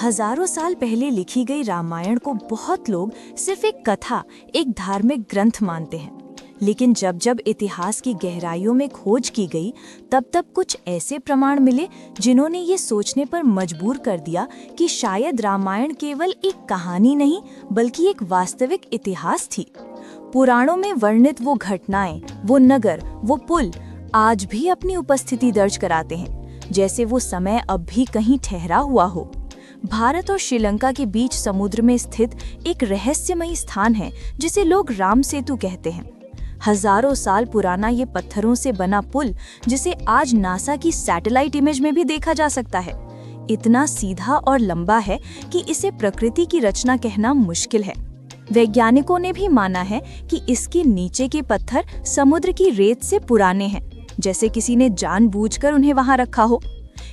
हजारों साल पहले लिखी गई रामायण को बहुत लोग सिर्फ एक कथा, एक धार्मिक ग्रंथ मानते हैं। लेकिन जब जब इतिहास की गहराइयों में खोज की गई, तब तब कुछ ऐसे प्रमाण मिले जिन्होंने ये सोचने पर मजबूर कर दिया कि शायद रामायण केवल एक कहानी नहीं बल्कि एक वास्तविक इतिहास थी। पुराणों में वर्णित वो घटनाएं, वो नगर, वो पुल आज भी अपनी उपस्थिति दर्ज कराते हैं, जैसे वो समय अब भी कहीं ठहरा हुआ हो। भारत और श्रीलंका के बीच समुद्र में स्थित एक रहस्यमयी स्थान है जिसे लोग राम सेतु कहते हैं। हजारों साल पुराना ये पत्थरों से बना पुल, जिसे आज नासा की सैटेलाइट इमेज में भी देखा जा सकता है, इतना सीधा और लंबा है कि इसे प्रकृति की रचना कहना मुश्किल है। वैज्ञानिकों ने भी माना है कि इसके नीचे के पत्थर समुद्र की रेत से पुराने हैं, जैसे किसी ने जानबूझकर उन्हें वहां रखा हो।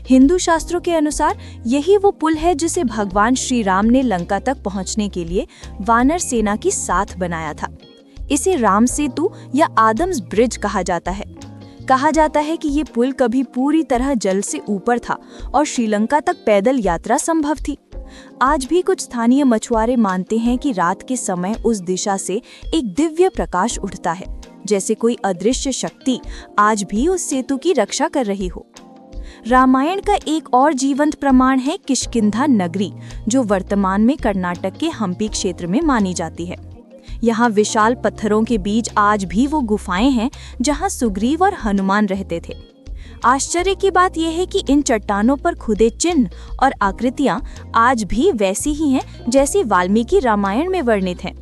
हिंदू शास्त्रों के अनुसार यही वो पुल है जिसे भगवान श्री राम ने लंका तक पहुंचने के लिए वानर सेना की साथ बनाया था। इसे राम सेतु या आदम्स ब्रिज कहा जाता है। कहा जाता है कि ये पुल कभी पूरी तरह जल से ऊपर था और श्रीलंका तक पैदल यात्रा संभव थी। आज भी कुछ स्थानीय मछुआरे मानते हैं कि रात के समय उस दिशा से एक दिव्य प्रकाश उठता है, जैसे कोई अदृश्य शक्ति आज भी उस सेतु की रक्षा कर रही हो। रामायण का एक और जीवंत प्रमाण है किष्किंधा नगरी, जो वर्तमान में कर्नाटक के हम्पी क्षेत्र में मानी जाती है। यहाँ विशाल पत्थरों के बीच आज भी वो गुफाएं हैं जहाँ सुग्रीव और हनुमान रहते थे। आश्चर्य की बात यह है कि इन चट्टानों पर खुदे चिन्ह और आकृतियां आज भी वैसी ही हैं जैसी वाल्मीकि रामायण में वर्णित हैं।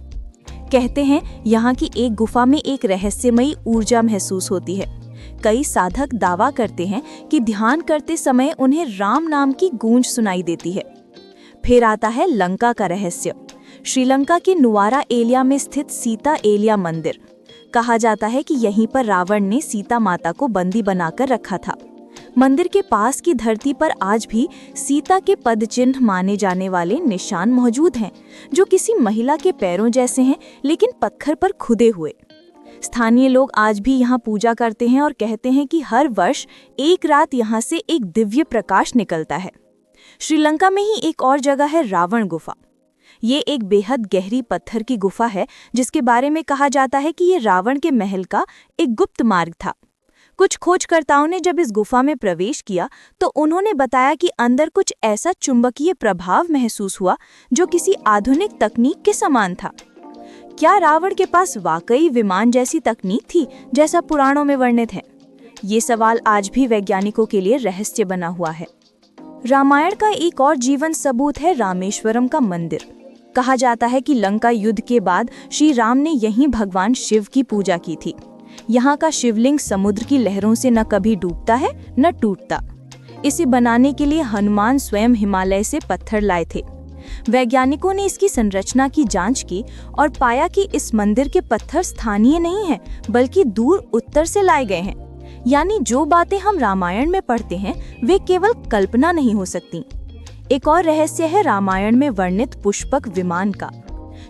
कहते हैं यहाँ की एक गुफा में एक रहस्यमयी ऊर्जा महसूस होती है। कई साधक दावा करते हैं कि ध्यान करते समय उन्हें राम नाम की गूंज सुनाई देती है। फिर आता है लंका का रहस्य। श्रीलंका के नुआरा एलिया में स्थित सीता एलिया मंदिर। कहा जाता है कि यहीं पर रावण ने सीता माता को बंदी बनाकर रखा था। मंदिर के पास की धरती पर आज भी सीता के पद चिन्ह माने जाने वाले निशान मौजूद हैं, जो किसी महिला के पैरों जैसे हैं लेकिन पत्थर पर खुदे हुए। स्थानीय लोग आज भी यहाँ पूजा करते हैं और कहते हैं कि हर वर्ष एक रात यहाँ से एक दिव्य प्रकाश निकलता है। श्रीलंका में ही एक और जगह है रावण गुफा। ये एक बेहद गहरी पत्थर की गुफा है जिसके बारे में कहा जाता है कि ये रावण के महल का एक गुप्त मार्ग था। कुछ खोजकर्ताओं ने जब इस गुफा में प्रवेश किया तो उन्होंने बताया कि अंदर कुछ ऐसा चुंबकीय प्रभाव महसूस हुआ जो किसी आधुनिक तकनीक के समान था। क्या रावण के पास वाकई विमान जैसी तकनीक थी जैसा पुराणों में वर्णित है? ये सवाल आज भी वैज्ञानिकों के लिए रहस्य बना हुआ है। रामायण का एक और जीवन सबूत है रामेश्वरम का मंदिर। कहा जाता है कि लंका युद्ध के बाद श्री राम ने यहीं भगवान शिव की पूजा की थी। यहाँ का शिवलिंग समुद्र की लहरों से न कभी डूबता है न टूटता। इसे बनाने के लिए हनुमान स्वयं हिमालय से पत्थर लाए थे। वैज्ञानिकों ने इसकी संरचना की जांच की और पाया कि इस मंदिर के पत्थर स्थानीय नहीं हैं, बल्कि दूर उत्तर से लाए गए हैं। यानी जो बातें हम रामायण में पढ़ते हैं वे केवल कल्पना नहीं हो सकती। एक और रहस्य है रामायण में वर्णित पुष्पक विमान का।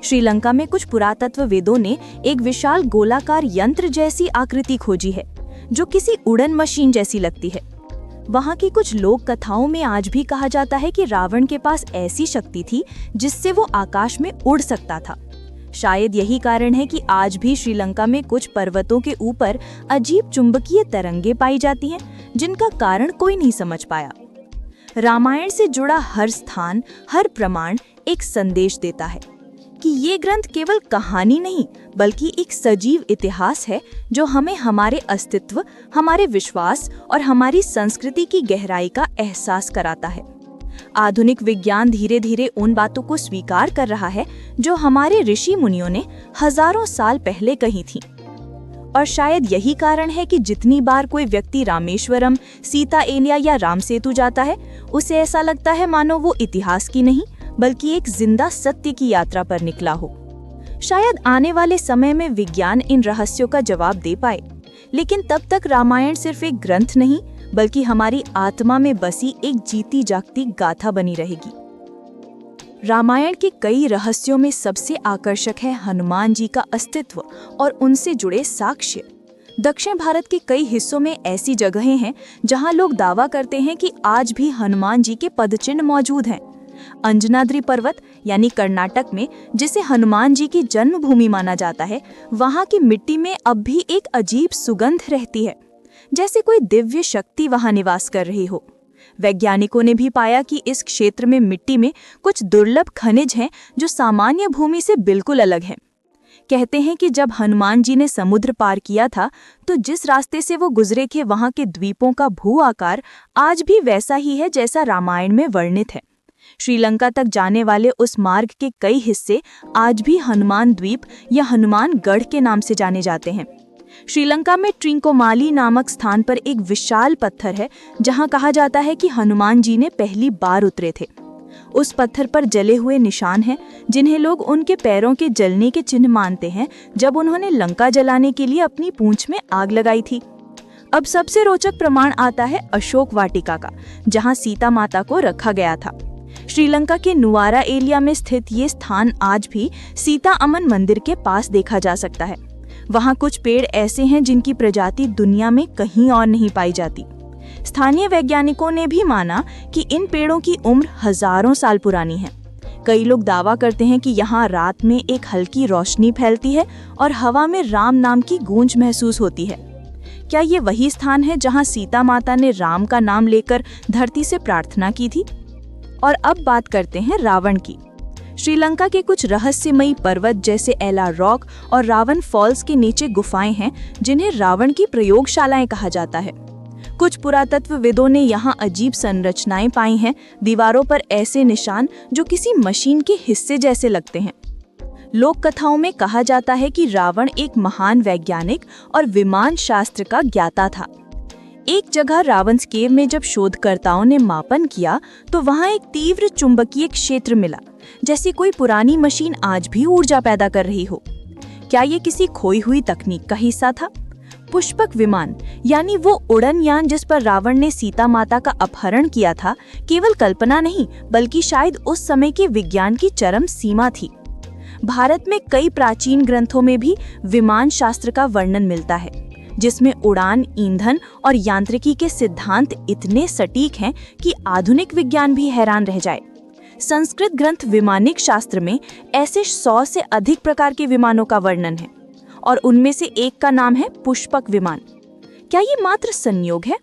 श्रीलंका में कुछ पुरातत्ववेदों ने एक विशाल गोलाकार यंत्र जैसी आकृति खोजी है, जो किसी उड़न मशीन जैसी लगती है। वहाँ की कुछ लोक कथाओं में आज भी कहा जाता है कि रावण के पास ऐसी शक्ति थी जिससे वो आकाश में उड़ सकता था। शायद यही कारण है कि आज भी श्रीलंका में कुछ पर्वतों के ऊपर अजीब चुंबकीय तरंगे पाई जाती हैं, जिनका कारण कोई नहीं समझ पाया। रामायण से जुड़ा हर स्थान, हर प्रमाण एक संदेश देता है कि ये ग्रंथ केवल कहानी नहीं बल्कि एक सजीव इतिहास है जो हमें हमारे अस्तित्व, हमारे विश्वास और हमारी संस्कृति की गहराई का एहसास कराता है। आधुनिक विज्ञान धीरे धीरे उन बातों को स्वीकार कर रहा है जो हमारे ऋषि मुनियों ने हजारों साल पहले कही थीं। और शायद यही कारण है कि जितनी बार कोई व्यक्ति रामेश्वरम, सीता एलिया या राम सेतु जाता है, उसे ऐसा लगता है मानो वो इतिहास की नहीं बल्कि एक जिंदा सत्य की यात्रा पर निकला हो। शायद आने वाले समय में विज्ञान इन रहस्यों का जवाब दे पाए, लेकिन तब तक रामायण सिर्फ एक ग्रंथ नहीं बल्कि हमारी आत्मा में बसी एक जीती जागती गाथा बनी रहेगी। रामायण के कई रहस्यों में सबसे आकर्षक है हनुमान जी का अस्तित्व और उनसे जुड़े साक्ष्य। दक्षिण भारत के कई हिस्सों में ऐसी जगहें हैं जहां लोग दावा करते हैं कि आज भी हनुमान जी के पदचिन्ह मौजूद हैं। अंजनाद्रि पर्वत यानी कर्नाटक में, जिसे हनुमान जी की जन्मभूमि माना जाता है, वहाँ की मिट्टी में अब भी एक अजीब सुगंध रहती है, जैसे कोई दिव्य शक्ति वहाँ निवास कर रही हो। वैज्ञानिकों ने भी पाया कि इस क्षेत्र में मिट्टी में कुछ दुर्लभ खनिज हैं जो सामान्य भूमि से बिल्कुल अलग हैं। कहते हैं कि जब हनुमान जी ने समुद्र पार किया था तो जिस रास्ते से वो गुजरे थे, वहाँ के द्वीपों का भू आकार आज भी वैसा ही है जैसा रामायण में वर्णित है। श्रीलंका तक जाने वाले उस मार्ग के कई हिस्से आज भी हनुमान द्वीप या हनुमान गढ़ के नाम से जाने जाते हैं। श्रीलंका में ट्रिंकोमाली नामक स्थान पर एक विशाल पत्थर है जहां कहा जाता है कि हनुमान जी ने पहली बार उतरे थे। उस पत्थर पर जले हुए निशान हैं जिन्हें लोग उनके पैरों के जलने के चिन्ह मानते हैं, जब उन्होंने लंका जलाने के लिए अपनी पूंछ में आग लगाई थी। अब सबसे रोचक प्रमाण आता है अशोक वाटिका का, जहां सीता माता को रखा गया था। श्रीलंका के नुआरा एरिया में स्थित ये स्थान आज भी सीता अमन मंदिर के पास देखा जा सकता है। वहाँ कुछ पेड़ ऐसे हैं जिनकी प्रजाति दुनिया में कहीं और नहीं पाई जाती। स्थानीय वैज्ञानिकों ने भी माना कि इन पेड़ों की उम्र हजारों साल पुरानी है। कई लोग दावा करते हैं कि यहाँ रात में एक हल्की रोशनी फैलती है और हवा में राम नाम की गूंज महसूस होती है। क्या ये वही स्थान है जहाँ सीता माता ने राम का नाम लेकर धरती से प्रार्थना की थी? और अब बात करते हैं रावण की। श्रीलंका के कुछ रहस्यमयी पर्वत जैसे एला रॉक और रावण फॉल्स के नीचे गुफाएं हैं जिन्हें रावण की प्रयोगशालाएं कहा जाता है। कुछ पुरातत्वविदों ने यहाँ अजीब संरचनाएं पाई हैं, दीवारों पर ऐसे निशान जो किसी मशीन के हिस्से जैसे लगते हैं। लोक कथाओं में कहा जाता है कि रावण एक महान वैज्ञानिक और विमान शास्त्र का ज्ञाता था। एक जगह रावंस केव में जब शोधकर्ताओं ने मापन किया तो वहां एक तीव्र चुंबकीय क्षेत्र मिला, जैसे कोई पुरानी मशीन आज भी ऊर्जा पैदा कर रही हो। क्या ये किसी खोई हुई तकनीक का हिस्सा था? पुष्पक विमान यानी वो उड़न यान जिस पर रावण ने सीता माता का अपहरण किया था, केवल कल्पना नहीं बल्कि शायद उस समय के विज्ञान की चरम सीमा थी। भारत में कई प्राचीन ग्रंथों में भी विमान शास्त्र का वर्णन मिलता है, जिसमें उड़ान, ईंधन और यांत्रिकी के सिद्धांत इतने सटीक हैं कि आधुनिक विज्ञान भी हैरान रह जाए। संस्कृत ग्रंथ विमानिक शास्त्र में ऐसे 100 से अधिक प्रकार के विमानों का वर्णन है और उनमें से एक का नाम है पुष्पक विमान। क्या ये मात्र संयोग है?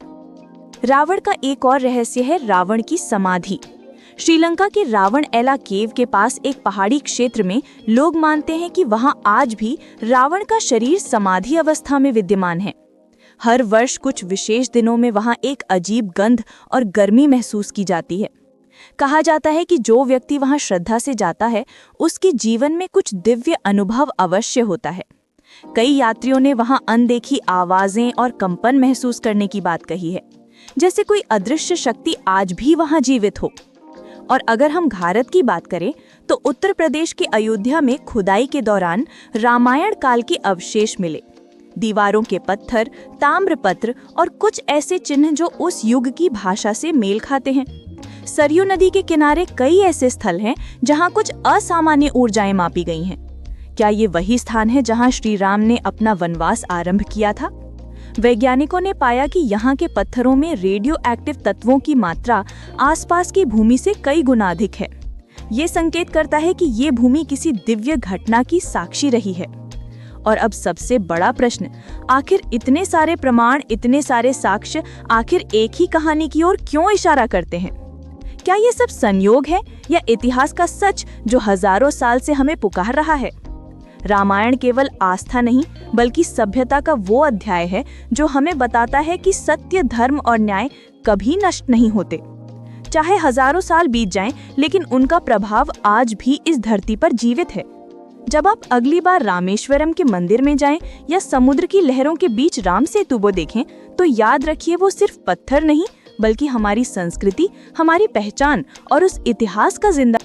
रावण का एक और रहस्य है रावण की समाधि। श्रीलंका के रावण एला केव के पास एक पहाड़ी क्षेत्र में लोग मानते हैं कि वहां आज भी रावण का शरीर समाधि अवस्था में विद्यमान है। हर वर्ष कुछ विशेष दिनों में वहां एक अजीब गंध और गर्मी महसूस की जाती है। कहा जाता है कि जो व्यक्ति वहां श्रद्धा से जाता है उसके जीवन में कुछ दिव्य अनुभव अवश्य होता है। कई यात्रियों ने वहां अनदेखी आवाजें और कंपन महसूस करने की बात कही है, जैसे कोई अदृश्य शक्ति आज भी वहां जीवित हो। और अगर हम भारत की बात करें तो उत्तर प्रदेश के अयोध्या में खुदाई के दौरान रामायण काल के अवशेष मिले। दीवारों के पत्थर, ताम्रपत्र और कुछ ऐसे चिन्ह जो उस युग की भाषा से मेल खाते हैं। सरयू नदी के किनारे कई ऐसे स्थल हैं जहां कुछ असामान्य ऊर्जाएं मापी गई हैं। क्या ये वही स्थान है जहां श्री राम ने अपना वनवास आरंभ किया था? वैज्ञानिकों ने पाया कि यहाँ के पत्थरों में रेडियो एक्टिव तत्वों की मात्रा आसपास की भूमि से कई गुना अधिक है। ये संकेत करता है कि ये भूमि किसी दिव्य घटना की साक्षी रही है। और अब सबसे बड़ा प्रश्न, आखिर इतने सारे प्रमाण, इतने सारे साक्ष्य आखिर एक ही कहानी की ओर क्यों इशारा करते हैं? क्या ये सब संयोग है या इतिहास का सच जो हजारों साल से हमें पुकार रहा है? रामायण केवल आस्था नहीं बल्कि सभ्यता का वो अध्याय है जो हमें बताता है कि सत्य, धर्म और न्याय कभी नष्ट नहीं होते। चाहे हजारों साल बीत जाएं, लेकिन उनका प्रभाव आज भी इस धरती पर जीवित है। जब आप अगली बार रामेश्वरम के मंदिर में जाएं या समुद्र की लहरों के बीच राम सेतु को देखें तो याद रखिए वो सिर्फ पत्थर नहीं बल्कि हमारी संस्कृति, हमारी पहचान और उस इतिहास का जिंदा